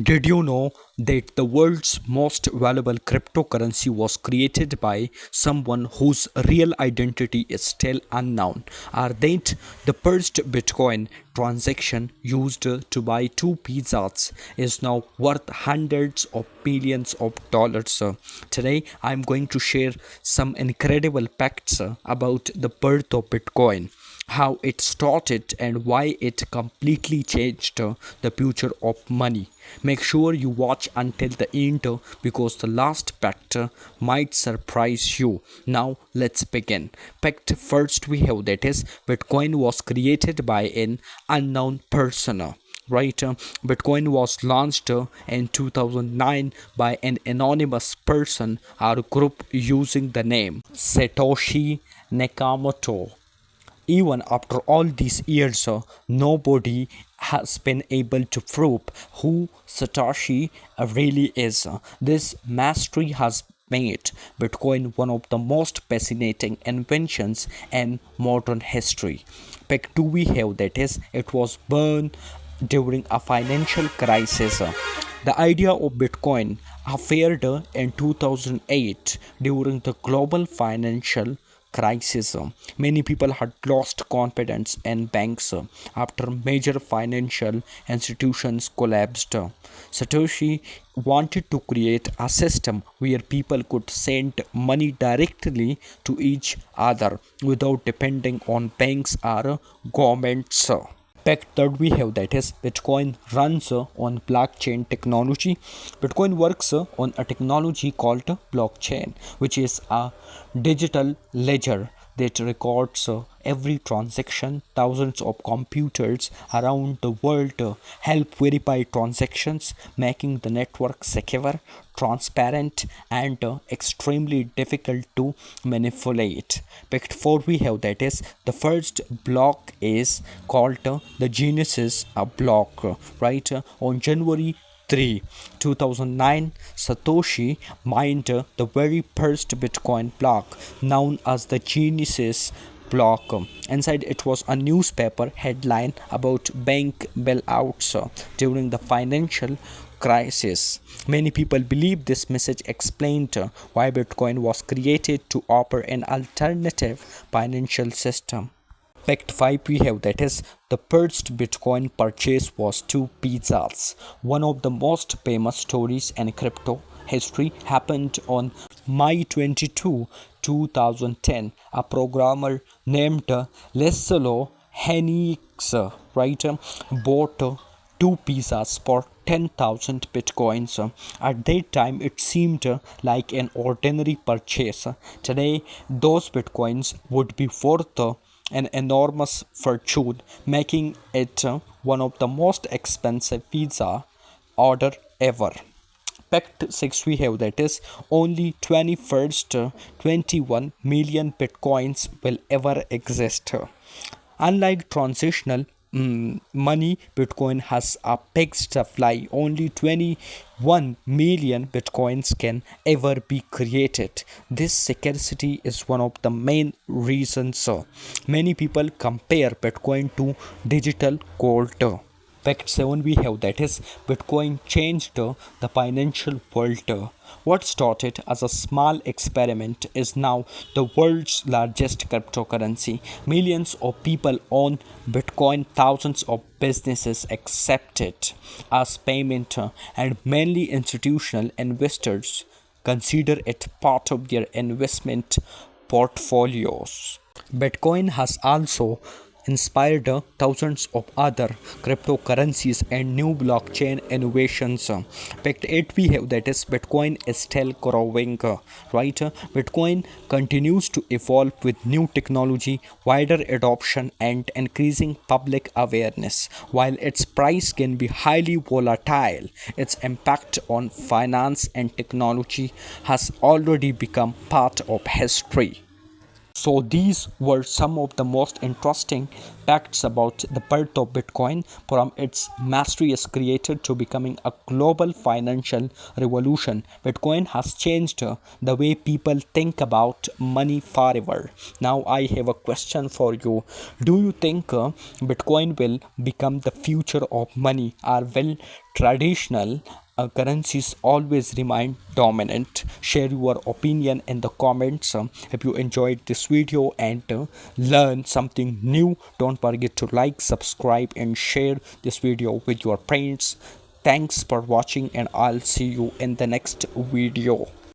Did you know that the world's most valuable cryptocurrency was created by someone whose real identity is still unknown? Or that the first Bitcoin transaction used to buy two pizzas is now worth hundreds of billions of dollars? Today, I'm going to share some incredible facts about the birth of Bitcoin, how it started, and why it completely changed the future of money. Make sure you watch until the end because the last fact might surprise you. Now let's begin. Fact first we have, that is Bitcoin was created by an unknown person. Right, Bitcoin was launched in 2009 by an anonymous person or group using the name Satoshi Nakamoto. Even after all these years, nobody has been able to prove who Satoshi really is. This mystery has made Bitcoin one of the most fascinating inventions in modern history. Fact 2 we have, that is, it was born during a financial crisis. The idea of Bitcoin appeared in 2008 during the global financial crisis. Many people had lost confidence in banks after major financial institutions collapsed. Satoshi wanted to create a system where people could send money directly to each other without depending on banks or governments. Fact that we have, that is Bitcoin runs on blockchain technology. Bitcoin works on a technology called blockchain, which is a digital ledger that records every transaction. Thousands of computers around the world help verify transactions, making the network secure, transparent, and extremely difficult to manipulate. Fact 4 we have, that is the first block is called the Genesis block, right? On January 3, 2009, Satoshi mined the very first Bitcoin block, known as the Genesis block. Inside it was a newspaper headline about bank bailouts during the financial crisis. Many people believe this message explained why Bitcoin was created to offer an alternative financial system. Fact 5 we have, that is the first Bitcoin purchase was two pizzas. One of the most famous stories in crypto history happened on May 22, 2010. A programmer named Leslo Hennigs, right, bought two pizzas for 10,000 bitcoins. At that time, it seemed like an ordinary purchase. Today, those bitcoins would be worth an enormous fortune, making it one of the most expensive pizza order ever. Fact 6 we have, that is only 21 million bitcoins will ever exist. Unlike transitional money, Bitcoin has a fixed supply. Only 21 million Bitcoins can ever be created. This scarcity is one of the main reasons many people compare Bitcoin to digital gold. Fact 7 we have, that is Bitcoin changed the financial world. What started as a small experiment is now the world's largest cryptocurrency. Millions of people own Bitcoin, thousands of businesses accept it as payment, and mainly institutional investors consider it part of their investment portfolios. Bitcoin has also inspired thousands of other cryptocurrencies and new blockchain innovations. Fact 8 we have, that is Bitcoin is still growing, right? Bitcoin continues to evolve with new technology, wider adoption, and increasing public awareness. While its price can be highly volatile, its impact on finance and technology has already become part of history. So these were some of the most interesting facts about the birth of Bitcoin, from its mysterious creator to becoming a global financial revolution. Bitcoin has changed the way people think about money forever. Now I have a question for you. Do you think Bitcoin will become the future of money, or will traditional currencies always remain dominant? Share your opinion in the comments. If you enjoyed this video and learn something new, don't forget to like, subscribe and share this video with your friends. Thanks for watching, and I'll see you in the next video.